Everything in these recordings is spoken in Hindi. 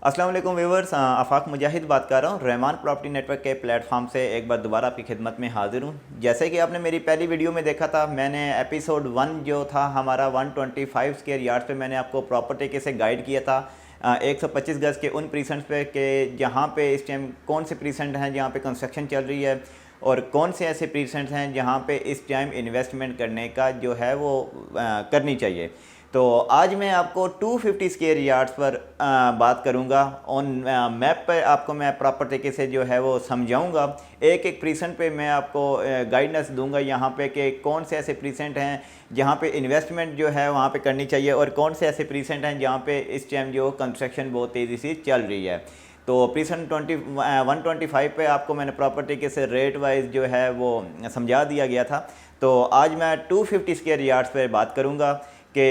अस्सलाम वालेकुम व्यूवर्स, आफाक मुजाहिद बात कर रहा हूँ। रहमान प्रॉपर्टी नेटवर्क के प्लेटफॉर्म से एक बार दोबारा आपकी खिदमत में हाजिर हूँ। जैसे कि आपने मेरी पहली वीडियो में देखा था, मैंने एपिसोड 1 जो था हमारा 125 स्क्वायर यार्ड्स पे मैंने आपको प्रॉपर्टी के से गाइड किया था 125 गज़ के उन प्रीसेंट्स पे कि जहाँ पे इस टाइम कौन से प्रीसेंट हैं जहाँ पे कंस्ट्रक्शन चल रही है और कौन से ऐसे प्रीसेंट्स हैं जहाँ पे इस टाइम इन्वेस्टमेंट करने का जो है वो करनी चाहिए। तो आज मैं आपको 250 स्क्वायर यार्ड्स पर बात करूंगा। ऑन मैप पर आपको मैं प्रॉपर तरीके से जो है वो समझाऊंगा। एक एक प्रीसेंट पे मैं आपको गाइडेंस दूंगा यहाँ पे कि कौन से ऐसे प्रीसेंट हैं जहाँ पे इन्वेस्टमेंट जो है वहाँ पे करनी चाहिए और कौन से ऐसे प्रीसेंट हैं जहाँ पे इस टाइम जो कंस्ट्रक्शन बहुत तेज़ी से चल रही है। तो प्रीसेंट 125 पे आपको मैंने प्रॉपर तरीके से रेट वाइज जो है वो समझा दिया गया था। तो आज मैं 250 स्क्वायर यार्ड्स पर बात करूँगा कि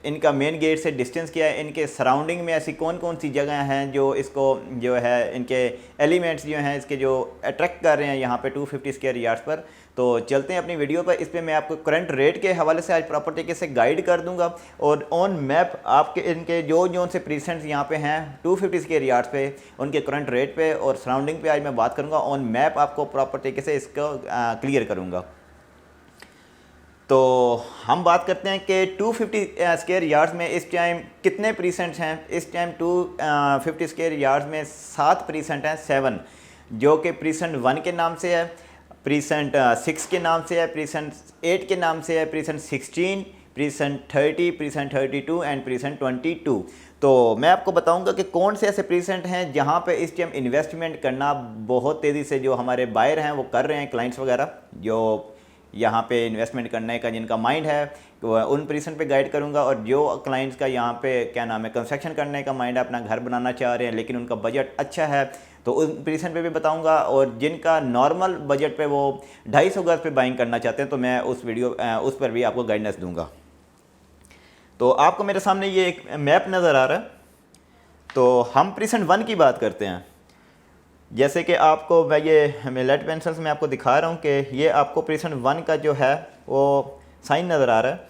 इनका मेन गेट से डिस्टेंस क्या है, इनके सराउंडिंग में ऐसी कौन कौन सी जगह हैं जो इसको जो है इनके एलिमेंट्स जो हैं इसके जो अट्रैक्ट कर रहे हैं यहाँ पे 250 स्क्वायर यार्ड्स पर। तो चलते हैं अपनी वीडियो पर। इस पर मैं आपको करंट रेट के हवाले से आज प्रॉपर तरीके से गाइड कर दूंगा और ऑन मैप आपके इनके जो से प्रीसेंट्स यहाँ पे हैं 250 स्क्वायर यार्ड्स पे उनके करंट रेट पे और सराउंडिंग पे आज मैं बात करूँगा। ऑन मैप आपको प्रॉपर तरीके से इसको क्लियर करूँगा। तो हम बात करते हैं कि 250 स्क्वायर यार्ड्स में इस टाइम कितने प्रीसेंट्स हैं। इस टाइम 250 स्क्वायर यार्ड्स में 7 प्रीसेंट हैं, 7, जो कि प्रीसेंट 1 के नाम से है, प्रीसेंट 6 के नाम से है, प्रीसेंट 8 के नाम से है, precinct 16, precinct 30, precinct 32 and precinct 22। तो मैं आपको बताऊंगा कि कौन से ऐसे प्रीसेंट हैं जहां पे इस टाइम इन्वेस्टमेंट करना बहुत तेज़ी से जो हमारे बायर हैं वो कर रहे हैं, क्लाइंट्स वगैरह जो यहाँ पे इन्वेस्टमेंट करने का जिनका माइंड है उन प्रीसेंट पे गाइड करूँगा। और जो क्लाइंट्स का यहाँ पे क्या नाम है कंस्ट्रक्शन करने का माइंड है, अपना घर बनाना चाह रहे हैं लेकिन उनका बजट अच्छा है, तो उन प्रीसेंट पे भी बताऊँगा। और जिनका नॉर्मल बजट पे वो 250 गज पे बाइंग करना चाहते हैं तो मैं उस पर भी आपको गाइडेंस दूँगा। तो आपको मेरे सामने ये एक मैप नज़र आ रहा है। तो हम प्रीसेंट 1 की बात करते हैं। जैसे कि आपको मैं लेड पेंसिल्स में आपको दिखा रहा हूँ कि ये आपको प्रीसेंट 1 का जो है वो साइन नज़र आ रहा है।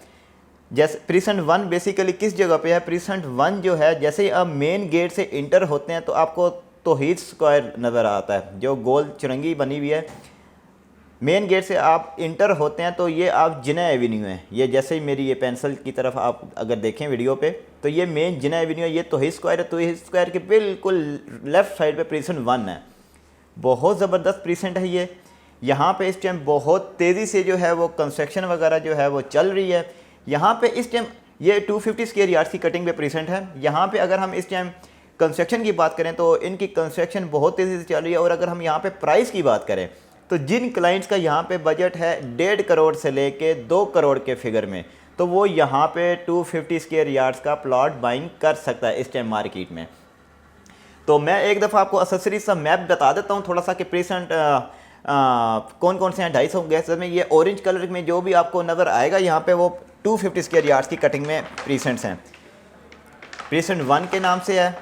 जैसे प्रीसेंट 1 बेसिकली किस जगह पे है, प्रीसेंट 1 जो है जैसे ही आप मेन गेट से इंटर होते हैं तो आपको तौहीद स्क्वायर नज़र आता है, जो गोल चुरंगी बनी हुई है। मेन गेट से आप इंटर होते हैं तो ये आप जिना एवेन्यू है। ये जैसे ही मेरी ये पेंसिल की तरफ आप अगर देखें वीडियो पे तो ये मेन जिना एवेन्यू है, ये तौहीद स्क्वायर है। तौहीद स्क्वायर के बिल्कुल लेफ़्ट साइड पे प्रीसेंट 1 है। बहुत ज़बरदस्त प्रीसेंट है ये। यहाँ पे इस टाइम बहुत तेज़ी से जो है वो कंस्ट्रक्शन वगैरह जो है वो चल रही है। यहाँ पे इस टाइम ये 250 स्क्वायर यार्ड्स की कटिंग पे प्रीसेंट है। यहाँ पे अगर हम इस टाइम कंस्ट्रक्शन की बात करें तो इनकी कंस्ट्रक्शन बहुत तेज़ी से चल रही है। और अगर हम यहाँ पे प्राइस की बात करें तो जिन क्लाइंट्स का यहाँ पे बजट है 1.5 करोड़ से लेके 2 करोड़ के फिगर में, तो वो यहाँ पे 250 स्क्वायर यार्ड्स का प्लॉट बाइंग कर सकता है इस टाइम मार्केट में। तो मैं एक दफ़ा आपको एसेसरीज सा मैप बता देता हूँ थोड़ा सा कि प्रीसेंट कौन कौन से हैं 250 गज में। ये ऑरेंज कलर में जो भी आपको नज़र आएगा यहाँ पे वो 250 स्क्वायर यार्ड्स की कटिंग में प्रीसेंट्स हैं। प्रीसेंट 1 के नाम से है,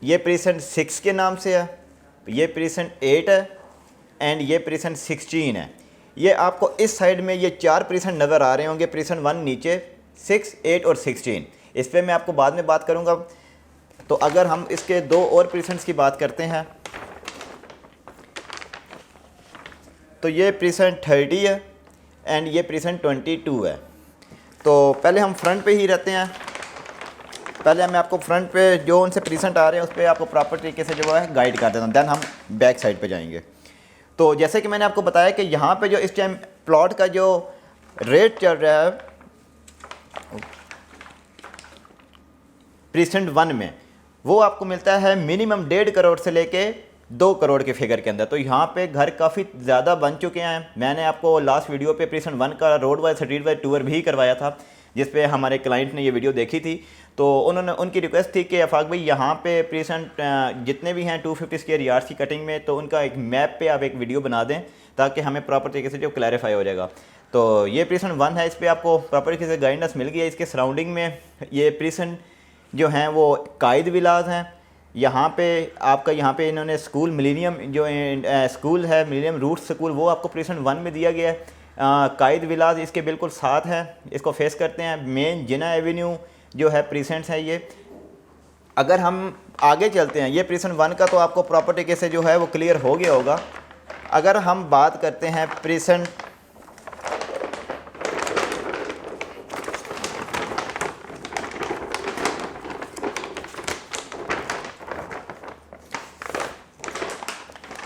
ये प्रीसेंट 6 के नाम से है, ये प्रीसेंट 8 है एंड ये प्रीसेंट 16 है। ये आपको इस साइड में ये 4 प्रीसेंट नज़र आ रहे होंगे, प्रीसेंट 1 नीचे, 6, 8 और 16। इस पर मैं आपको बाद में बात करूँगा। तो अगर हम इसके 2 और प्रीसेंट्स की बात करते हैं तो ये प्रीसेंट 30 है एंड ये प्रीसेंट 22 है। तो पहले हम फ्रंट पे ही रहते हैं। पहले मैं आपको फ्रंट पे जो उनसे प्रीसेंट आ रहे हैं उस पर आपको प्रॉपर तरीके से जो है गाइड कर देता हूँ, दैन हम बैक साइड पे जाएंगे। तो जैसे कि मैंने आपको बताया कि यहाँ पे जो इस टाइम प्लॉट का जो रेट चल रहा है प्रीसेंट 1 में, वो आपको मिलता है मिनिमम 1.5 करोड़ से लेके 2 करोड़ के फिगर के अंदर। तो यहाँ पे घर काफ़ी ज़्यादा बन चुके हैं। मैंने आपको लास्ट वीडियो पे प्रीसेंट 1 का road wise street wise tour भी करवाया था, जिस पे हमारे क्लाइंट ने ये वीडियो देखी थी। तो उन्होंने उनकी रिक्वेस्ट थी कि अफाक भाई यहाँ पे प्रीसेंट जितने भी हैं 250 स्क्वायर यार्ड्स की कटिंग में, तो उनका एक मैप पे आप एक वीडियो बना दें ताकि हमें प्रॉपर तरीके से जो क्लैरिफाई हो जाएगा। तो ये प्रीसेंट 1 है, इस पर आपको प्रॉपर तरीके से गाइडेंस मिल गई है। इसके सराउंडिंग में ये प्रीसेंट जो हैं वो कायद विलाज हैं। यहाँ पे आपका यहाँ पे इन्होंने स्कूल मिलेनियम जो स्कूल है, मिलेनियम रूट स्कूल, वो आपको प्रीसेंट 1 में दिया गया है। कायद विलाज इसके बिल्कुल साथ है, इसको फेस करते हैं। मेन जिना एवेन्यू जो है प्रीसेंट्स है ये। अगर हम आगे चलते हैं, ये प्रीसन 1 का तो आपको प्रॉपर तरीके से जो है वो क्लियर हो गया होगा। अगर हम बात करते हैं प्रीसन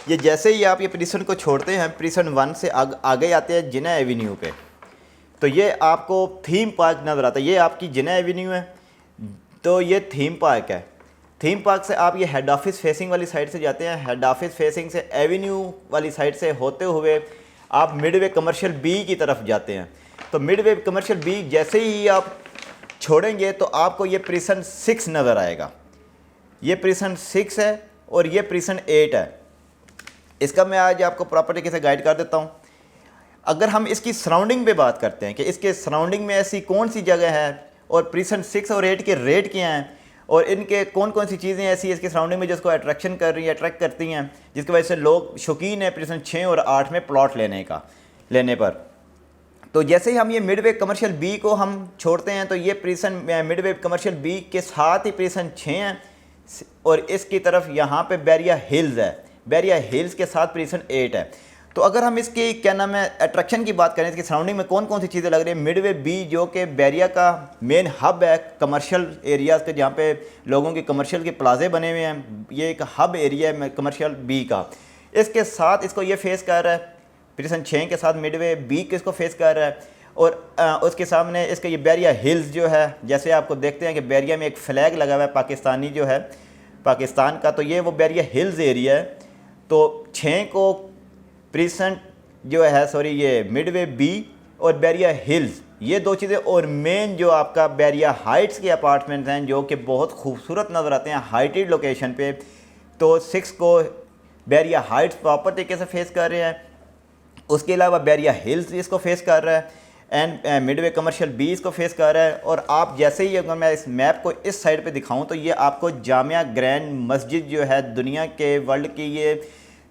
ये जैसे ही आप ये प्रीसन को छोड़ते हैं, प्रीसन 1 से आगे आते हैं जिना एवेन्यू पे, तो ये आपको थीम पार्क नज़र आता है। ये आपकी जिना एवेन्यू है, तो ये थीम पार्क है। थीम पार्क से आप ये हेड ऑफिस फेसिंग वाली साइड से जाते हैं। हेड ऑफिस फेसिंग से एवेन्यू वाली साइड से होते हुए आप मिडवे कमर्शियल बी की तरफ जाते हैं। तो मिडवे कमर्शियल बी जैसे ही आप छोड़ेंगे तो आपको ये प्रीसन 6 नज़र आएगा। ये प्रीसन 6 है और ये प्रीसन 8 है। इसका मैं आज आपको प्रॉपर तरीके से गाइड कर देता हूँ। अगर हम इसकी सराउंडिंग पे बात करते हैं कि इसके सराउंडिंग में ऐसी कौन सी जगह है और प्रीसन 6 और 8 के रेट क्या हैं और इनके कौन कौन सी चीज़ें ऐसी इसकी सराउंडिंग में जिसको अट्रैक्शन कर रही है, अट्रैक्ट करती हैं, जिसकी वजह से लोग शौकीन है प्रीसन 6 और 8 में प्लॉट लेने पर। तो जैसे ही हम ये मिडवे कमर्शियल बी को हम छोड़ते हैं तो ये प्रीसन मिडवे कमर्शियल बी के साथ ही प्रीसन 6 हैं और इसकी तरफ यहाँ पे बैरिया हिल्स है। बैरिया हिल्स के साथ प्रीसन 8 है। तो अगर हम इसकी क्या नाम है अट्रैक्शन की बात करें, इसकी सराउंडिंग में कौन कौन सी चीज़ें लग रही है। मिडवे बी जो कि बैरिया का मेन हब है कमर्शियल एरियाज़ के, जहाँ पे लोगों की कमर्शियल के प्लाजे बने हुए हैं, ये एक हब एरिया है कमर्शियल बी का। इसके साथ इसको ये फेस कर रहा है, प्रीसन 6 के साथ मिडवे बी किसको फेस कर रहा है और उसके सामने इसका ये बैरिया हिल्स जो है, जैसे आपको देखते हैं कि बैरिया में एक फ्लैग लगा हुआ है पाकिस्तानी जो है पाकिस्तान का, तो ये वो बैरिया हिल्स एरिया है। तो 6 को प्रीसन जो है ये मिडवे बी और बैरिया हिल्स, ये दो चीज़ें, और मेन जो आपका बैरिया हाइट्स के अपार्टमेंट्स हैं जो कि बहुत खूबसूरत नज़र आते हैं हाइटेड लोकेशन पे। तो 6 को बैरिया हाइट्स प्रॉपर तरीके से फेस कर रहे हैं, उसके अलावा बैरिया हिल्स इसको फेस कर रहा है एंड मिडवे कमर्शियल बी इसको फेस कर रहा है। और आप जैसे ही अगर मैं इस मैप को इस साइड पे दिखाऊं तो ये आपको जामिया ग्रैंड मस्जिद जो है दुनिया के वर्ल्ड की ये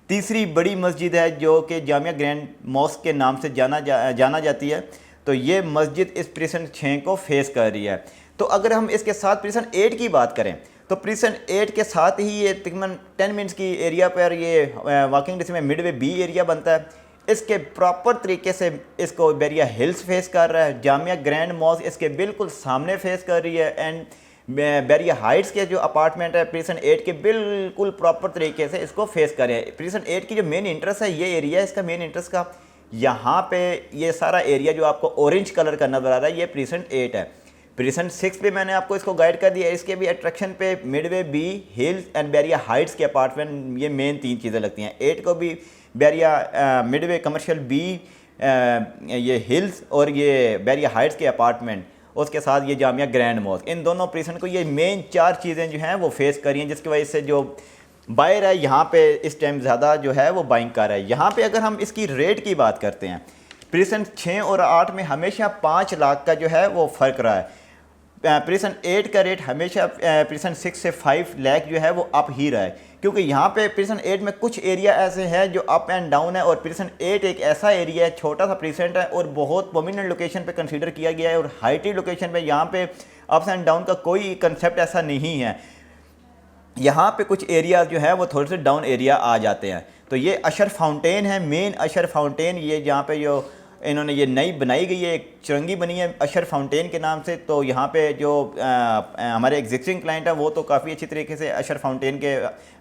तीसरी बड़ी मस्जिद है जो कि जामिया ग्रैंड मॉस्क के नाम से जाना जाती है। तो ये मस्जिद इस प्रीसन 6 को फेस कर रही है। तो अगर हम इसके साथ प्रीसन 8 की बात करें तो प्रीसन 8 के साथ ही ये तकरीबन 10 मिनट्स की एरिया पर ये वॉकिंग डिस्टेंस में मिडवे बी एरिया बनता है। इसके प्रॉपर तरीके से इसको बैरिया हिल्स फेस कर रहा है, जामिया ग्रैंड मॉस्क इसके बिल्कुल सामने फेस कर रही है एंड बैरिया हाइट्स के जो अपार्टमेंट है प्रीसन 8 के बिल्कुल प्रॉपर तरीके से इसको फेस कर रहे हैं। प्रीसन 8 की जो मेन इंटरेस्ट है ये एरिया है, इसका मेन इंटरेस्ट का यहाँ पे ये सारा एरिया जो आपको ऑरेंज कलर का नज़र आ रहा है ये प्रीसन 8 है। प्रीसन 6 पे मैंने आपको इसको गाइड कर दिया। इसके भी अट्रैक्शन पे midway B, hills and Bahria heights के अपार्टमेंट, ये मेन 3 चीज़ें लगती हैं। 8 को भी बैरिया मिडवे कमर्शियल बी, ये हिल्स और ये बैरिया हाइट्स के अपार्टमेंट, उसके साथ ये जामिया ग्रैंड मॉस्क, इन दोनों प्रीसन को ये मेन 4 चीज़ें जो हैं वो फेस करी हैं, जिसकी वजह से जो बायर है यहाँ पे इस टाइम ज़्यादा जो है वो बाइंग कर रहा है। यहाँ पे अगर हम इसकी रेट की बात करते हैं, प्रीसन 6 और 8 में हमेशा 5 लाख का जो है वो फ़र्क रहा है। प्रीसन 8 का रेट हमेशा प्रीसन 6 से 5 लाख जो है वो अप ही रहा है, क्योंकि यहाँ पे प्रीसन 8 में कुछ एरिया ऐसे हैं जो अप एंड डाउन है और प्रीसन 8 एक ऐसा एरिया है, छोटा सा प्रीसेंट है और बहुत प्रोमिनेंट लोकेशन पे कंसीडर किया गया है और हाइटेड लोकेशन पे यहाँ पे अप्स एंड डाउन का कोई कंसेप्ट ऐसा नहीं है। यहाँ पे कुछ एरियाज जो है वो थोड़े से डाउन एरिया आ जाते हैं। तो ये अशर फाउंटेन है, मेन अशर फाउंटेन, ये जहाँ पे जो इन्होंने ये नई बनाई गई है, एक चुरंगी बनी है अशर फाउंटेन के नाम से। तो यहाँ पे जो हमारे एग्जिस्टिंग क्लाइंट है वो तो काफ़ी अच्छी तरीके से अशर फाउंटेन के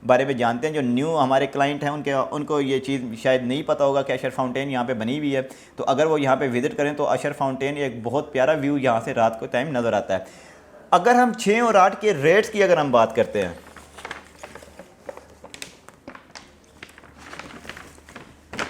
बारे में जानते हैं। जो न्यू हमारे क्लाइंट हैं उनको ये चीज़ शायद नहीं पता होगा कि अशर फाउंटेन यहाँ पे बनी हुई है। तो अगर वो यहाँ पे विज़िट करें तो अशर फाउंटेन एक बहुत प्यारा व्यू यहाँ से रात को टाइम नज़र आता है। अगर हम 6 और 8 के रेट्स की अगर हम बात करते हैं,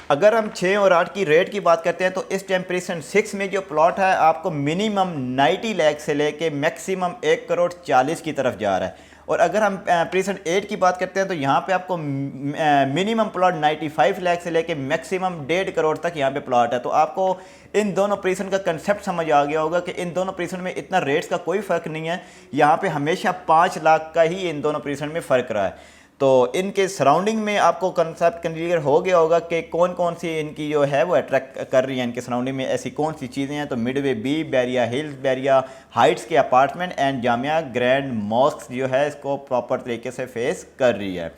अगर हम 6 और 8 की रेट की बात करते हैं तो इस टाइम प्रीसन 6 में जो प्लॉट है आपको मिनिमम 90 लाख से लेके मैक्सिमम 1 करोड़ 40 की तरफ जा रहा है। और अगर हम प्रीसन 8 की बात करते हैं तो यहाँ पे आपको मिनिमम प्लॉट 95 लाख से लेके मैक्सिमम 1.5 करोड़ तक यहाँ पे प्लॉट है। तो आपको इन दोनों प्रीसन का कंसेप्ट समझ आ गया होगा कि इन दोनों प्रीसन में इतना रेट्स का कोई फ़र्क नहीं है। यहाँ पे हमेशा 5 लाख का ही इन दोनों प्रीसन में फ़र्क रहा है। तो इनके सराउंडिंग में आपको कंसेप्ट क्लियर हो गया होगा कि कौन कौन सी इनकी जो है वो अट्रैक्ट कर रही है, इनके सराउंडिंग में ऐसी कौन सी चीज़ें हैं। तो midway B, Bahria hills, Bahria heights के apartment and Jamia grand mosque जो है इसको प्रॉपर तरीके से फेस कर रही है।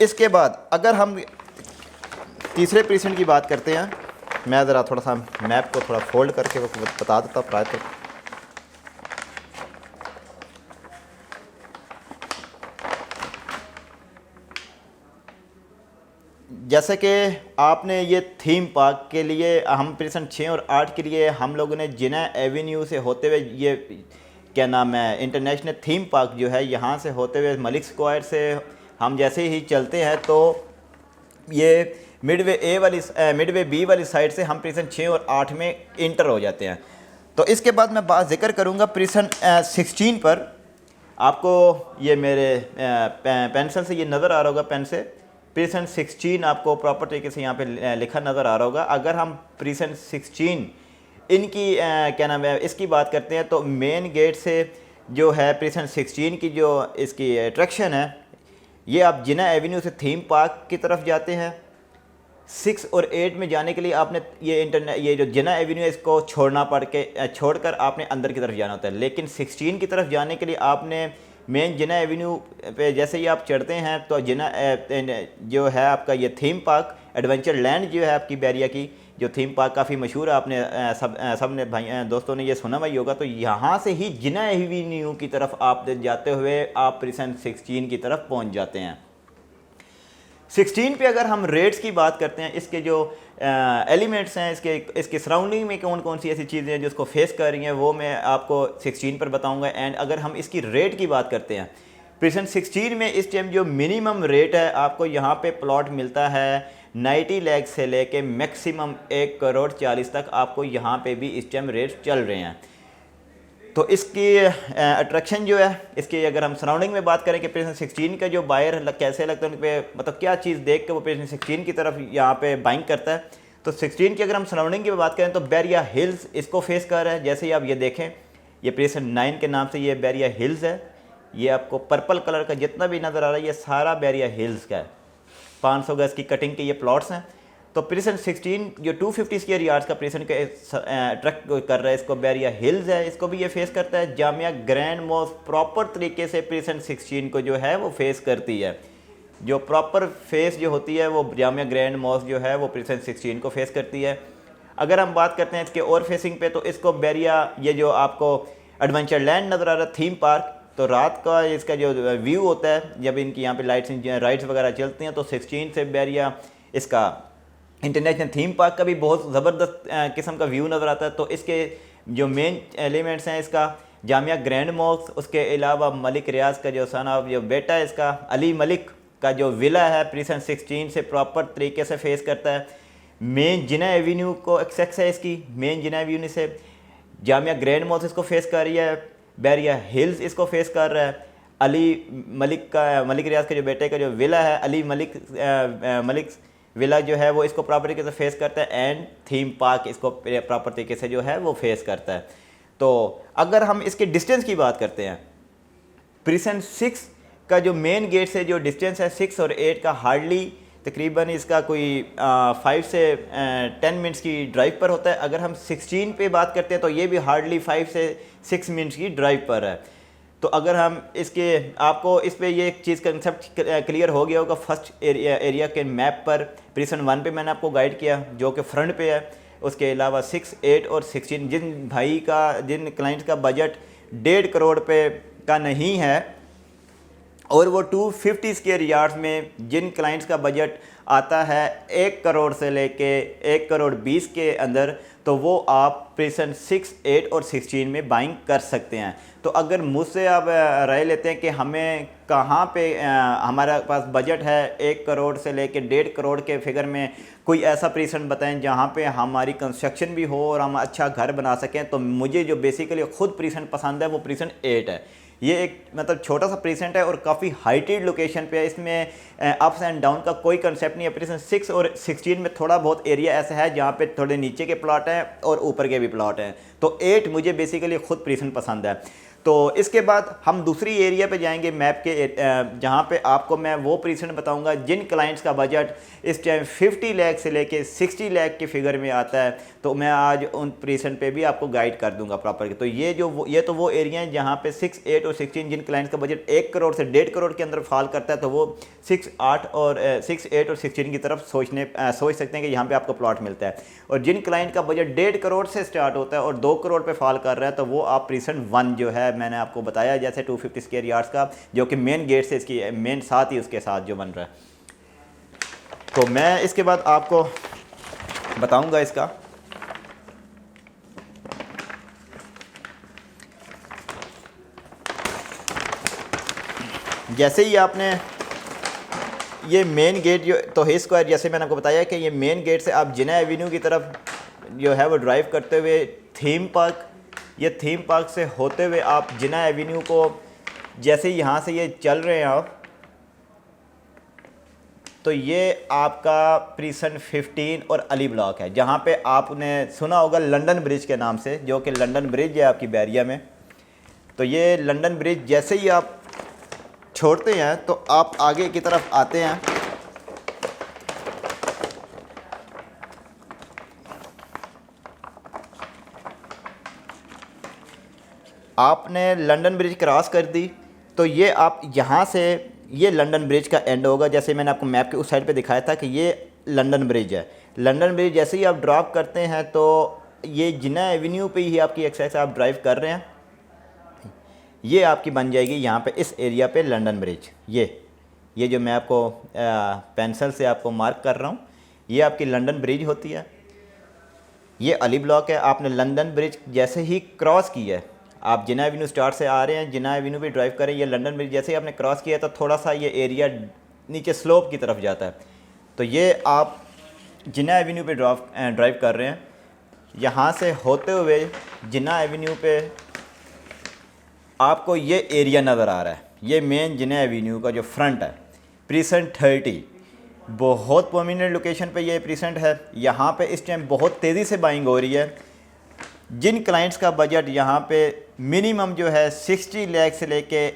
इसके बाद अगर हम तीसरे प्रीसेंट की बात करते हैं, मैं ज़रा थोड़ा सा मैप को थोड़ा फोल्ड करके वो बता देता प्राय तो। जैसे कि आपने ये थीम पार्क के लिए हम प्रीसेंट 6 और 8 के लिए हम लोगों ने जिना एवेन्यू से होते हुए ये क्या नाम है इंटरनेशनल थीम पार्क जो है यहाँ से होते हुए मलिक स्क्वायर से हम जैसे ही चलते हैं तो ये मिडवे बी वाली साइड से हम प्रीसेंट 6 और 8 में इंटर हो जाते हैं। तो इसके बाद मैं बात जिक्र करूँगा प्रीसेंट 16 पर। आपको ये मेरे पेंसिल से ये नज़र आ रहा होगा, पेन से प्रीसेंट 16 आपको प्रॉपर तरीके से यहाँ पे लिखा नज़र आ रहा होगा। अगर हम प्रीसेंट 16 इनकी क्या नाम है इसकी बात करते हैं तो मेन गेट से जो है प्रीसेंट 16 की जो इसकी अट्रैक्शन है, ये आप जिना एवेन्यू से थीम पार्क की तरफ जाते हैं। 6 और 8 में जाने के लिए आपने ये जो जिना एवेन्यू है इसको छोड़कर आपने अंदर की तरफ जाना होता है। लेकिन 16 की तरफ जाने के लिए आपने मेन जिना एवेन्यू पे जैसे ही आप चढ़ते हैं तो जिना जो है आपका ये थीम पार्क एडवेंचर लैंड जो है आपकी बैरिया की जो थीम पार्क काफ़ी मशहूर है, आपने सब ने भाई दोस्तों ने ये सुना भाई होगा। तो यहाँ से ही जिना एवेन्यू की तरफ आप जाते हुए आप प्रीसेंट 16 की तरफ पहुँच जाते हैं। 16 पे अगर हम रेट्स की बात करते हैं, इसके जो एलिमेंट्स हैं, इसके सराउंडिंग में कौन कौन सी ऐसी चीज़ें हैं जो इसको फेस कर रही हैं वो मैं आपको 16 पर बताऊंगा। एंड अगर हम इसकी रेट की बात करते हैं प्रीसेंट 16 में इस टाइम जो मिनिमम रेट है आपको यहाँ पे प्लॉट मिलता है 90 लाख से लेके मैक्सिमम 1 करोड़ 40 तक आपको यहाँ पे भी इस टाइम रेट चल रहे हैं। तो इसकी अट्रैक्शन जो है इसकी अगर हम सराउंडिंग में बात करें कि प्रीसेंट 16 का जो बायर कैसे लगता है उन पे मतलब क्या चीज़ देख के वो प्रीसेंट 16 की तरफ यहाँ पे बाइंग करता है। तो 16 की अगर हम सराउंडिंग की बात करें तो बैरिया हिल्स इसको फेस कर रहा है। जैसे ही आप ये देखें ये प्रीसेंट 9 के नाम से ये बैरिया हिल्स है। ये आपको पर्पल कलर का जितना भी नज़र आ रहा है ये सारा बैरिया हिल्स का है। 500 गज की कटिंग के ये प्लॉट्स हैं। तो प्रीसेंट 16 जो 250 स्क्वायर यार्ड्स का प्रीसेंट के अट्रैक्ट कर रहा है इसको बैरिया हिल्स है, इसको भी ये फेस करता है। जामिया ग्रैंड मॉस्क प्रॉपर तरीके से प्रीसेंट 16 को जो है वो फेस करती है। जो प्रॉपर फेस जो होती है वो जामिया ग्रैंड मॉस्क जो है वो प्रीसेंट 16 को फेस करती है। अगर हम बात करते हैं इसके और फेसिंग पे तो इसको बैरिया ये जो आपको एडवेंचर लैंड नज़र आ रहा है थीम पार्क, तो रात का इसका जो व्यू होता है जब इनकी यहाँ पे राइड्स वगैरह चलती हैं तो 16 से बैरिया इसका इंटरनेशनल थीम पार्क का भी बहुत ज़बरदस्त किस्म का व्यू नज़र आता है। तो इसके जो मेन एलिमेंट्स हैं इसका जामिया ग्रैंड मॉस्क, उसके अलावा मलिक रियाज का जो सन ऑफ जो बेटा है इसका अली मलिक का जो विला है प्रीसेंट 16 से प्रॉपर तरीके से फेस करता है। मेन जिना एवेन्यू को एक्सेस है इसकी, मेन जिना एवेन्यू से जामिया ग्रैंड मॉस्क इसको फेस कर रही है, बैरिया हिल्स इसको फेस कर रहा है। मलिक रियाज के जो बेटे का जो विला है अली मलिक विला जो है वो इसको प्रॉपर तरीके से फेस करता है एंड थीम पार्क इसको प्रॉपर तरीके से जो है वो फेस करता है। तो अगर हम इसके डिस्टेंस की बात करते हैं प्रीसेंट 6 का जो मेन गेट से जो डिस्टेंस है 6 और 8 का हार्डली तकरीबन इसका कोई 5 से 10 मिनट्स की ड्राइव पर होता है। अगर हम 16 पे बात करते हैं तो ये भी हार्डली 5 से 6 मिनट्स की ड्राइव पर है। तो अगर हम इसके आपको इस पे ये एक चीज़ कंसेप्ट क्लियर हो गया होगा फर्स्ट एरिया के मैप पर प्रीसेंट 1 पे मैंने आपको गाइड किया जो कि फ्रंट पे है। उसके अलावा 6, 8 और 16 जिन क्लाइंट्स का बजट 1.5 करोड़ पे का नहीं है और वो 250 स्क्वायर यार्ड्स में जिन क्लाइंट्स का बजट आता है 1 करोड़ से लेके 1 करोड़ 20 के अंदर, तो वो आप प्रीसेंट 6, 8 और 16 में बाइंग कर सकते हैं। तो अगर मुझसे आप राय लेते हैं कि हमें कहाँ पे हमारा पास बजट है 1 करोड़ से लेके 1.5 करोड़ के फिगर में कोई ऐसा प्रीसेंट बताएं जहाँ पे हमारी कंस्ट्रक्शन भी हो और हम अच्छा घर बना सकें, तो मुझे जो बेसिकली खुद प्रीसेंट पसंद है वो प्रीसेंट 8 है। ये एक मतलब छोटा सा प्रीसेंट है और काफ़ी हाइटेड लोकेशन पे है। इसमें अप्स एंड डाउन का कोई कंसेप्ट नहीं है। प्रीसेंट 6 और 16 में थोड़ा बहुत एरिया ऐसा है जहाँ पे थोड़े नीचे के प्लॉट हैं और ऊपर के भी प्लॉट हैं। तो 8 मुझे बेसिकली खुद प्रीसेंट पसंद है। तो इसके बाद हम दूसरी एरिया पे जाएंगे मैप के, जहाँ पे आपको मैं वो प्रीसेंट बताऊंगा जिन क्लाइंट्स का बजट इस टाइम 50 लाख से लेके 60 लाख के फिगर में आता है। तो मैं आज उन प्रीसेंट पे भी आपको गाइड कर दूंगा प्रॉपर। तो ये तो वो एरिया है जहाँ पे 6, 8 और 16 जिन क्लाइंट्स का बजट 1 करोड़ से 1.5 करोड़ के अंदर फॉल करता है, तो वो 6, 8 और 6, 8 और 16 की तरफ सोच सकते हैं कि यहाँ पे आपको प्लॉट मिलता है। और जिन क्लाइंट का बजट 1.5 करोड़ से स्टार्ट होता है और 2 करोड़ पे फॉल कर रहा है, तो वो आप प्रीसेंट 1 जो है मैंने आपको बताया, जैसे 250 स्क्वायर यार्ड्स का, जो कि मेन गेट से इसकी मेन साथ ही उसके साथ जो बन रहा है। तो मैं इसके बाद आपको बताऊंगा इसका। जैसे ही आपने ये मेन गेट जो तौहीद स्क्वायर, जैसे मैंने आपको बताया कि ये मेन गेट से आप जिना एवेन्यू की तरफ जो है वो ड्राइव करते हुए थीम पार्क, ये थीम पार्क से होते हुए आप जिना एवेन्यू को जैसे ही यहाँ से ये चल रहे हैं आप, तो ये आपका प्रीसेंट 15 और अली ब्लॉक है, जहाँ पे आपने सुना होगा लंदन ब्रिज के नाम से, जो कि लंदन ब्रिज है आपकी बैरिया में। तो ये लंदन ब्रिज जैसे ही आप छोड़ते हैं तो आप आगे की तरफ आते हैं, आपने लंदन ब्रिज क्रॉस कर दी, तो ये आप यहाँ से, ये लंदन ब्रिज का एंड होगा। जैसे मैंने आपको मैप के उस साइड पे दिखाया था कि ये लंदन ब्रिज है। लंदन ब्रिज जैसे ही आप ड्रॉप करते हैं तो ये जिना एवेन्यू पे ही आपकी एक्सेस आप ड्राइव कर रहे हैं, ये आपकी बन जाएगी यहाँ पे इस एरिया पे लंदन ब्रिज। ये जो मैं आपको पेंसिल से आपको मार्क कर रहा हूँ, ये आपकी लंदन ब्रिज होती है। ये अली ब्लॉक है। आपने लंदन ब्रिज जैसे ही क्रॉस किया है, आप जिना एवेन्यू स्टार्ट से आ रहे हैं, जिना एवेन्यू पे ड्राइव करें, ये लंदन ब्रिज जैसे ही आपने क्रॉस किया तो थोड़ा सा ये एरिया नीचे स्लोप की तरफ जाता है। तो ये आप जिना एवेन्यू पे ड्राइव कर रहे हैं, यहाँ से होते हुए जिना एवेन्यू पे आपको ये एरिया नज़र आ रहा है। ये मेन जिना एवेन्यू का जो फ्रंट है, प्रीसेंट 30, बहुत प्रोमिनेंट लोकेशन पे ये प्रीसेंट है। यहाँ पे इस टाइम बहुत तेज़ी से बाइंग हो रही है। जिन क्लाइंट्स का बजट यहाँ पे मिनिमम जो है 60 लाख से लेके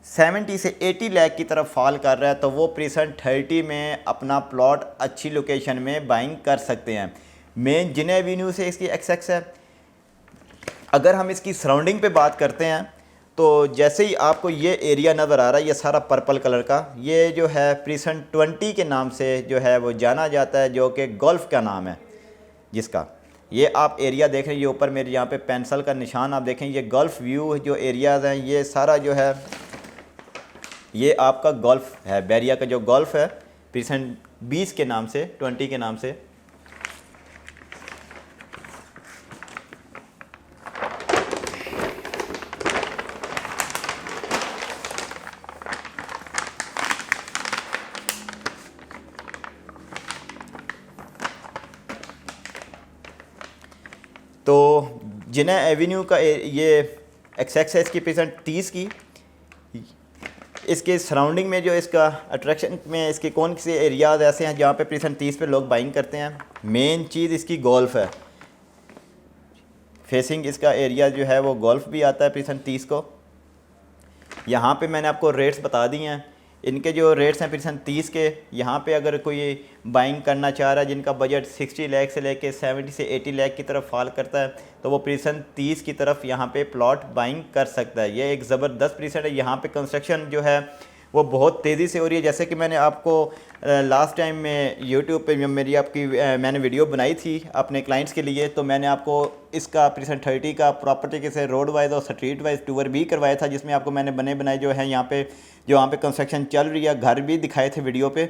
70 से 80 लाख की तरफ फॉल कर रहा है, तो वो प्रीसेंट 30 में अपना प्लॉट अच्छी लोकेशन में बाइंग कर सकते हैं। मेन जिना एवेन्यू से इसकी एक्सेस है। अगर हम इसकी सराउंडिंग पे बात करते हैं, तो जैसे ही आपको ये एरिया नज़र आ रहा है, ये सारा पर्पल कलर का, ये जो है प्रीसेंट 20 के नाम से जो है वो जाना जाता है, जो कि गोल्फ का नाम है जिसका। ये आप एरिया देख रहे हैं, ये ऊपर मेरे यहाँ पे पेंसिल का निशान आप देखें, ये गोल्फ व्यू जो एरियाज़ हैं, ये सारा जो है ये आपका गोल्फ है। बैरिया का जो गोल्फ है प्रीसेंट 20 के नाम से, 20 के नाम से। तो जिना एवेन्यू का ये एक्सेस है इसकी प्रीसेंट 30 की। इसके सराउंडिंग में जो इसका अट्रैक्शन में इसके कौन से एरियाज़ ऐसे हैं जहाँ पे प्रीसेंट 30 पे लोग बाइंग करते हैं। मेन चीज़ इसकी गोल्फ है। फेसिंग इसका एरिया जो है वो गोल्फ भी आता है प्रीसेंट 30 को। यहाँ पे मैंने आपको रेट्स बता दिए हैं। इनके जो रेट्स हैं प्रीसेंट 30 के, यहाँ पे अगर कोई बाइंग करना चाह रहा है जिनका बजट 60 लाख से लेके 70 से 80 लाख की तरफ फॉल करता है, तो वो प्रीसेंट 30 की तरफ यहाँ पे प्लॉट बाइंग कर सकता है। ये एक ज़बरदस्त प्रीसेंट है। यहाँ पे कंस्ट्रक्शन जो है वो बहुत तेज़ी से हो रही है। जैसे कि मैंने आपको लास्ट टाइम में यूट्यूब पे मेरी आपकी मैंने वीडियो बनाई थी अपने क्लाइंट्स के लिए, तो मैंने आपको इसका प्रीसेंट 30 का प्रॉपर तरीके से रोड वाइज और स्ट्रीट वाइज टूर भी करवाया था, जिसमें आपको मैंने बने बनाए जो है यहाँ पे कंस्ट्रक्शन चल रही है, घर भी दिखाए थे वीडियो पे।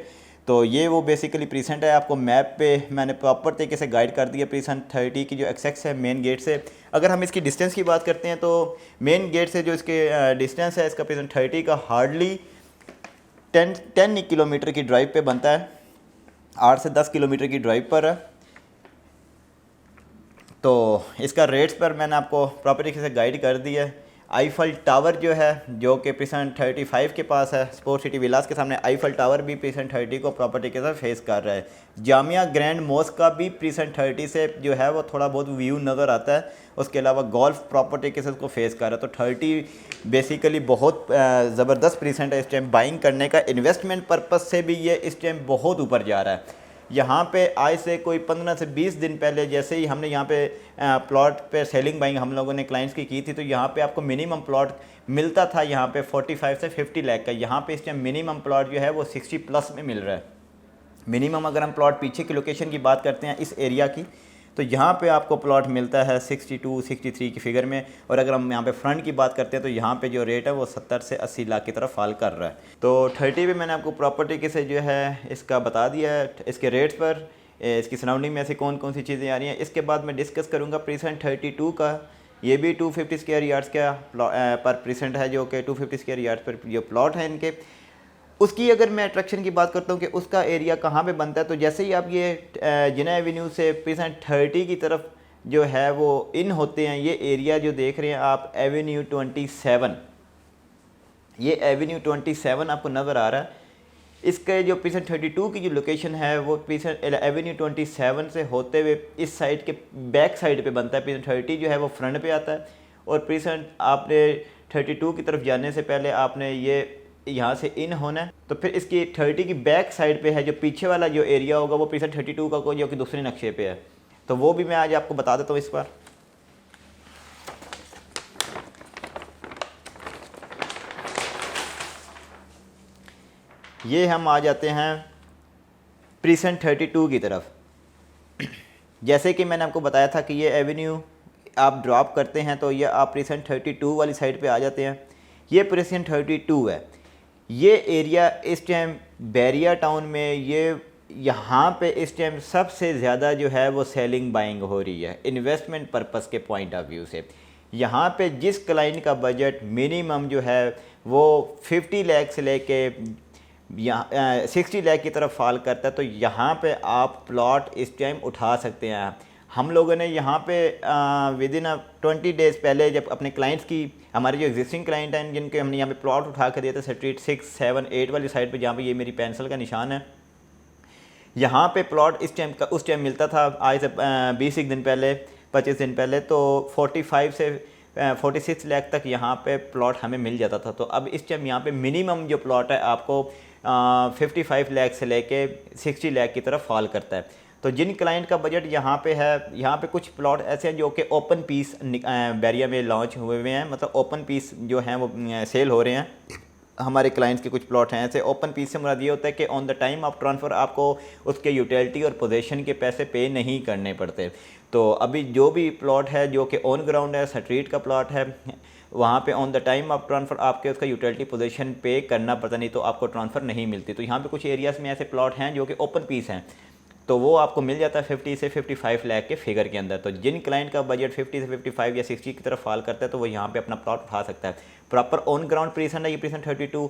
तो ये वो बेसिकली प्रीसेंट है। आपको मैप पे मैंने प्रॉपर तरीके से गाइड कर दिया प्रीसेंट 30 की जो एक्सेस है मेन गेट से। अगर हम इसकी डिस्टेंस की बात करते हैं तो मेन गेट से जो इसके डिस्टेंस है इसका प्रीसेंट 30 का हार्डली 10 किलोमीटर की ड्राइव पे बनता है, 8 से 10 किलोमीटर की ड्राइव पर है। तो इसका रेट्स पर मैंने आपको प्रॉपर तरीके से गाइड कर दिया है। आईफल टावर जो है जो कि प्रीसेंट 35 के पास है, स्पोर्ट सिटी विलास के सामने आईफल टावर भी प्रीसेंट 30 को प्रॉपर्टी के साथ फेस कर रहा है। जामिया ग्रैंड मॉस्क का भी प्रीसेंट 30 से जो है वो थोड़ा बहुत व्यू नज़र आता है। उसके अलावा गोल्फ प्रॉपर्टी के साथ को फेस कर रहा है। तो 30 बेसिकली बहुत ज़बरदस्त प्रीसेंट है इस टाइम बाइंग करने का। इन्वेस्टमेंट पर्पज़ से भी ये इस टाइम बहुत ऊपर जा रहा है। यहाँ पे आज से कोई 15 से 20 दिन पहले जैसे ही हमने यहाँ पे प्लॉट पे सेलिंग बाइंग हम लोगों ने क्लाइंट्स की थी, तो यहाँ पे आपको मिनिमम प्लॉट मिलता था यहाँ पे 45 से 50 लाख का। यहाँ पे इस टाइम मिनिमम प्लॉट जो है वो 60 प्लस में मिल रहा है मिनिमम। अगर हम प्लॉट पीछे की लोकेशन की बात करते हैं इस एरिया की, तो यहाँ पे आपको प्लॉट मिलता है 62 63 की फिगर में। और अगर हम यहाँ पे फ्रंट की बात करते हैं तो यहाँ पे जो रेट है वो 70 से 80 लाख की तरफ फॉल कर रहा है। तो 30 पे मैंने आपको प्रॉपर्टी के से जो है इसका बता दिया है, इसके रेट्स पर, इसकी सराउंडिंग में ऐसी कौन कौन सी चीज़ें आ रही हैं। इसके बाद मैं डिस्कस करूँगा प्रीसेंट 32 का। ये भी 250 स्क्वायर यार्ड्स का पर प्रीसेंट है, जो कि 250 स्क्वायर यार्ड्स पर जो प्लॉट है इनके। उसकी अगर मैं अट्रैक्शन की बात करता हूँ कि उसका एरिया कहाँ पे बनता है, तो जैसे ही आप ये जिना एवेन्यू से प्रीसेंट 30 की तरफ जो है वो इन होते हैं, ये एरिया जो देख रहे हैं आप एवेन्यू 27, ये एवेन्यू 27 आपको नज़र आ रहा है। इसके जो प्रीसेंट 32 की जो लोकेशन है वो प्रीसेंट एवेन्यू 27 से होते हुए इस साइड के बैक साइड पे बनता है। प्रीसेंट 30 जो है वो फ्रंट पे आता है। और प्रीसेंट आपने 32 की तरफ जाने से पहले आपने ये यहाँ से इन होना है। तो फिर इसकी 30 की बैक साइड पे है जो पीछे वाला जो एरिया होगा वो प्रीसेंट 32 का जो कि दूसरे नक्शे पे है। तो वो भी मैं आज आपको बता देता हूँ इस बार। ये हम आ जाते हैं प्रीसेंट 32 की तरफ। जैसे कि मैंने आपको बताया था कि ये एवेन्यू आप ड्रॉप करते हैं तो ये आप प्रीसेंट 32 वाली साइड पे आ जाते हैं। ये प्रीसेंट 32 है। ये एरिया इस टाइम बैरिया टाउन में यहाँ पे इस टाइम सबसे ज़्यादा जो है वो सेलिंग बाइंग हो रही है इन्वेस्टमेंट पर्पस के पॉइंट ऑफ व्यू से। यहाँ पे जिस क्लाइंट का बजट मिनिमम जो है वो 50 लाख से लेके यहाँ 60 लाख की तरफ फॉल करता है, तो यहाँ पे आप प्लॉट इस टाइम उठा सकते हैं। हम लोगों ने यहाँ पे विद इन 20 डेज़ पहले जब अपने क्लाइंट्स की, हमारे जो एग्जिस्टिंग क्लाइंट हैं जिनके हमने यहाँ पे प्लॉट उठा कर दिए थे स्ट्रीट 6 7 8 वाली साइड पे, जहाँ पे ये मेरी पेंसिल का निशान है, यहाँ पे प्लॉट इस टाइम का उस टाइम मिलता था आज से 20 दिन पहले 25 दिन पहले, तो 45 से 46 लाख तक यहाँ पे प्लॉट हमें मिल जाता था। तो अब इस टाइम यहाँ पे मिनिमम जो प्लॉट है आपको 55 लाख से लेके 60 लाख की तरफ फॉल करता है। तो जिन क्लाइंट का बजट यहाँ पे है, यहाँ पे कुछ प्लॉट ऐसे हैं जो कि ओपन पीस बैरिया में लॉन्च हुए हुए हैं, मतलब ओपन पीस जो हैं वो सेल हो रहे हैं। हमारे क्लाइंट्स के कुछ प्लॉट हैं ऐसे। ओपन पीस से मुराद ये होता है कि on the time of transfer आपको उसके यूटिलिटी और पोजीशन के पैसे पे नहीं करने पड़ते। तो अभी जो भी प्लॉट है जो कि ऑन ग्राउंड है, स्ट्रीट का प्लॉट है, वहाँ पे on the time of transfer आपके उसका यूटिलिटी पोजीशन पे करना पड़ता, नहीं तो आपको ट्रांसफ़र नहीं मिलती। तो यहाँ पे कुछ एरियाज़ में ऐसे प्लॉट हैं जो कि ओपन पीस हैं, तो वो आपको मिल जाता है 50 से 55 लाख के फिगर के अंदर। तो जिन क्लाइंट का बजट 50 से 55 या 60 की तरफ फॉल करता है तो वो यहाँ पे अपना प्लॉट उठा सकता है। प्रॉपर ऑन ग्राउंड प्रीसेंट है ये प्रीसेंट 32।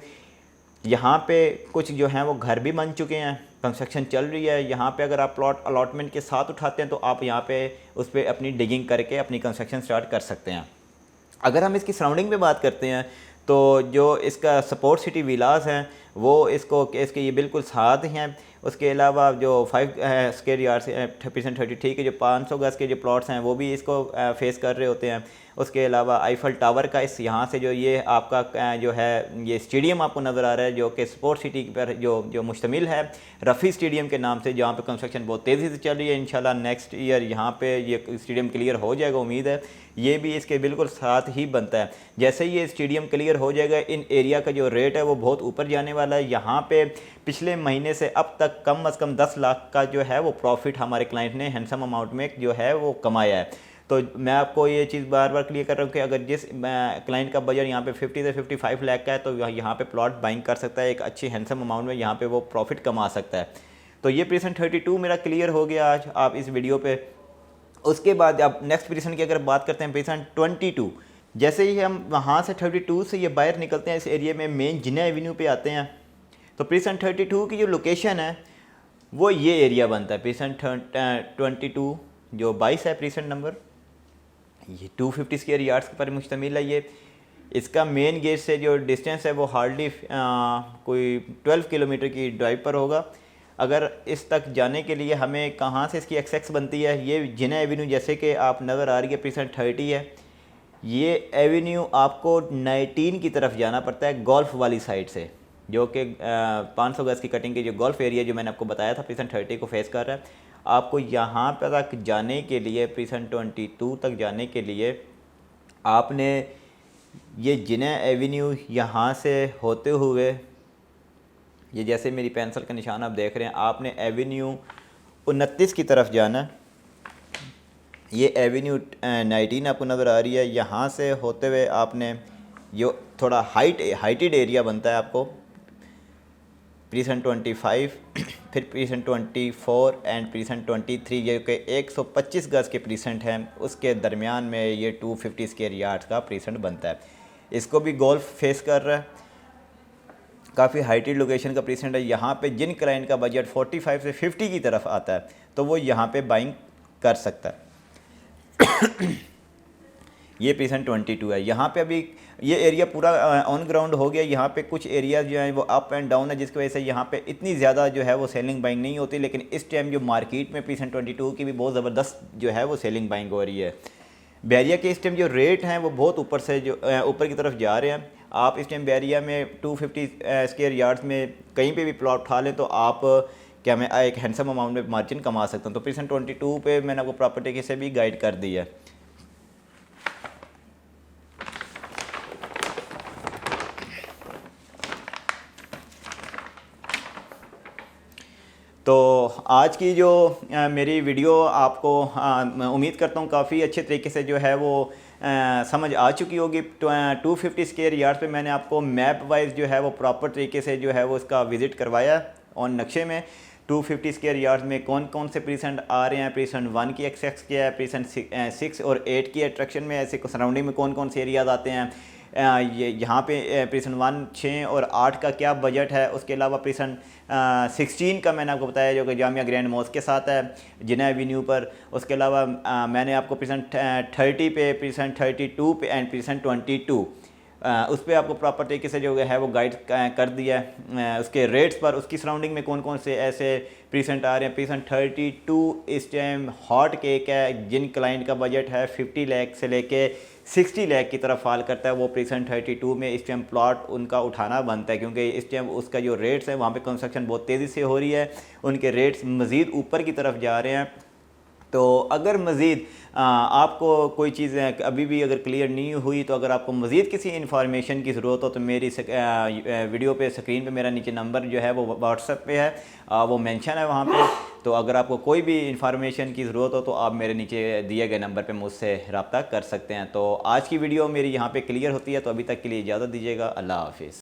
यहाँ पे कुछ जो हैं वो घर भी बन चुके हैं, कंस्ट्रक्शन चल रही है। यहाँ पे अगर आप प्लॉट अलॉटमेंट के साथ उठाते हैं तो आप यहाँ पे उस पर अपनी डिगिंग करके अपनी कंस्ट्रक्शन स्टार्ट कर सकते हैं। अगर हम इसकी सराउंडिंग में बात करते हैं तो जो इसका स्पोर्ट सिटी विलास हैं वो इसके ये बिल्कुल साथ ही हैं। उसके अलावा जो 5 स्क्वायर यार्ड से प्रीसेंट 30 के जो 500 गज के जो प्लॉट्स हैं वो भी इसको फेस कर रहे होते हैं। उसके अलावा आईफल टावर का इस यहाँ से जो ये आपका जो है ये स्टेडियम आपको नज़र आ रहा है जो कि स्पोर्ट सिटी पर जो मुश्तमिल है रफ़ी स्टेडियम के नाम से, जहाँ पे कंस्ट्रक्शन बहुत तेज़ी से चल रही है। इंशाल्लाह नेक्स्ट ईयर यहाँ पे ये स्टेडियम क्लियर हो जाएगा, उम्मीद है। ये भी इसके बिल्कुल साथ ही बनता है। जैसे ही ये स्टेडियम क्लियर हो जाएगा इन एरिया का जो रेट है वो बहुत ऊपर जाने वाला है। यहाँ पे पिछले महीने से अब तक कम से कम 10 लाख का जो है वो प्रॉफिट हमारे क्लाइंट ने हैंडसम अमाउंट में जो है वो कमाया है। तो मैं आपको ये चीज़ बार बार क्लियर कर रहा हूँ कि अगर जिस क्लाइंट का बजट यहाँ पे 50 से 55 लाख का है तो यहाँ पे प्लॉट बाइंग कर सकता है, एक अच्छी हैंडसम अमाउंट में यहाँ पे वो प्रॉफिट कमा सकता है। तो ये प्रीसेंट 32 मेरा क्लियर हो गया आज आप इस वीडियो पे। उसके बाद अब नेक्स्ट प्रीसेंट की अगर बात करते हैं प्रीसेंट 22, जैसे ही हम वहाँ से 32 से ये बाहर निकलते हैं इस एरिया में मेन जिना एवेन्यू पे आते हैं तो प्रीसेंट 32 की जो लोकेशन है वो ये एरिया बनता है। प्रीसेंट 22 जो 22 है प्रीसेंट नंबर, ये 250 स्क्वायर यार्ड्स पर मुश्तमिल है। इसका मेन गेट से जो डिस्टेंस है वो हार्डली कोई 12 किलोमीटर की ड्राइव पर होगा। अगर इस तक जाने के लिए हमें कहाँ से इसकी एक्सेस बनती है, ये जिना एवेन्यू जैसे कि आप नज़र आ रही है प्रीसेंट 30 है, ये एवेन्यू आपको 19 की तरफ जाना पड़ता है गोल्फ वाली साइड से, जो कि 500 गज की कटिंग की जो गोल्फ एरिया जो मैंने आपको बताया था प्रीसेंट 30 को फेस कर रहा है। आपको यहाँ पर तक जाने के लिए, प्रीसेंट 22 तक जाने के लिए आपने ये जिना एवेन्यू यहाँ से होते हुए, ये जैसे मेरी पेंसिल का निशान आप देख रहे हैं, आपने एवेन्यू 29 की तरफ जाना है। ये एवेन्यू 19 आपको नज़र आ रही है, यहाँ से होते हुए आपने जो थोड़ा हाइटेड एरिया बनता है आपको प्रीसेंट 25, फिर प्रीसेंट 24 एंड प्रीसेंट 23, ये कि 125 गज के प्रीसेंट हैं, उसके दरमियान में ये 250 स्क्वायर यार्ड्स का प्रीसेंट बनता है। इसको भी गोल्फ फेस कर रहा है, काफ़ी हाइटेड लोकेशन का प्रीसेंट है। यहाँ पे जिन क्लाइंट का बजट 45 से 50 की तरफ आता है तो वो यहाँ पे बाइंग कर सकता है। ये प्रीसेंट 22 है। यहाँ पे अभी ये एरिया पूरा ऑन ग्राउंड हो गया। यहाँ पे कुछ एरिया जो है वो अप एंड डाउन है, जिसकी वजह से यहाँ पे इतनी ज़्यादा जो है वो सेलिंग बाइंग नहीं होती, लेकिन इस टाइम जो मार्केट में प्रीसेंट 22 की भी बहुत ज़बरदस्त जो है वो सेलिंग बाइंग हो रही है। बैरिया के इस टाइम जो रेट हैं वो बहुत ऊपर से जो ऊपर की तरफ जा रहे हैं। आप इस टाइम बैरिया में 250 स्क्वायर यार्ड्स में कहीं पे भी प्लॉट उठा लें तो आप क्या मैं एक हैंडसम अमाउंट में मार्जिन कमा सकता हूँ। तो प्रीसेंट 22 पे मैंने आपको प्रॉपर्टी की से भी गाइड कर दी है। तो आज की जो मेरी वीडियो आपको उम्मीद करता हूँ काफ़ी अच्छे तरीके से जो है वो समझ आ चुकी होगी। 250 स्क्वायर यार्ड्स पे मैंने आपको मैप वाइज जो है वो प्रॉपर तरीके से जो है वो इसका विज़िट करवाया और नक्शे में 250 स्क्वायर यार्ड्स में कौन कौन से प्रीसेंट आ रहे हैं, प्रीसेंट 1 की एक्सेस क्या है, प्रीसेंट 6 और 8 की अट्रैक्शन में ऐसे सराउंडिंग में कौन कौन से एरियाज आते हैं, ये यहाँ पे प्रीसेंट 1, 6 और 8 का क्या बजट है। उसके अलावा प्रीसेंट 16 का मैंने आपको बताया जो कि जामिया ग्रैंड मॉस्क के साथ है जिना एवेन्यू पर। उसके अलावा मैंने आपको प्रीसेंट 30 पे, प्रीसेंट 32 पे एंड प्रीसेंट 22 उस पर आपको प्रॉपर तरीके से जो है वो गाइड कर दिया है। उसके रेट्स पर, उसकी सराउंडिंग में कौन कौन से ऐसे प्रीसेंट आ रहे हैं। प्रीसेंट 32 इस टाइम हॉट केक है, जिन क्लाइंट का बजट है 50 लाख से लेके 60 लाख की तरफ फॉल करता है, वो प्रीसेंट 32 में इस टाइम प्लॉट उनका उठाना बनता है, क्योंकि इस टाइम उसका जो रेट्स है वहाँ पे कंस्ट्रक्शन बहुत तेज़ी से हो रही है, उनके रेट्स मज़ीद ऊपर की तरफ जा रहे हैं। तो अगर मज़ीद आपको कोई चीज़ अभी भी अगर क्लियर नहीं हुई, तो अगर आपको मज़ीद किसी इन्फॉर्मेशन की ज़रूरत हो तो मेरी वीडियो पे स्क्रीन पे मेरा नीचे नंबर जो है वो व्हाट्सएप पे है, वो मेंशन है वहाँ पे। तो अगर आपको कोई भी इन्फॉर्मेशन की ज़रूरत हो तो आप मेरे नीचे दिए गए नंबर पे मुझसे रब्ता कर सकते हैं। तो आज की वीडियो मेरी यहाँ पे क्लियर होती है, तो अभी तक के लिए इजाज़त दीजिएगा। अल्लाह हाफिज़।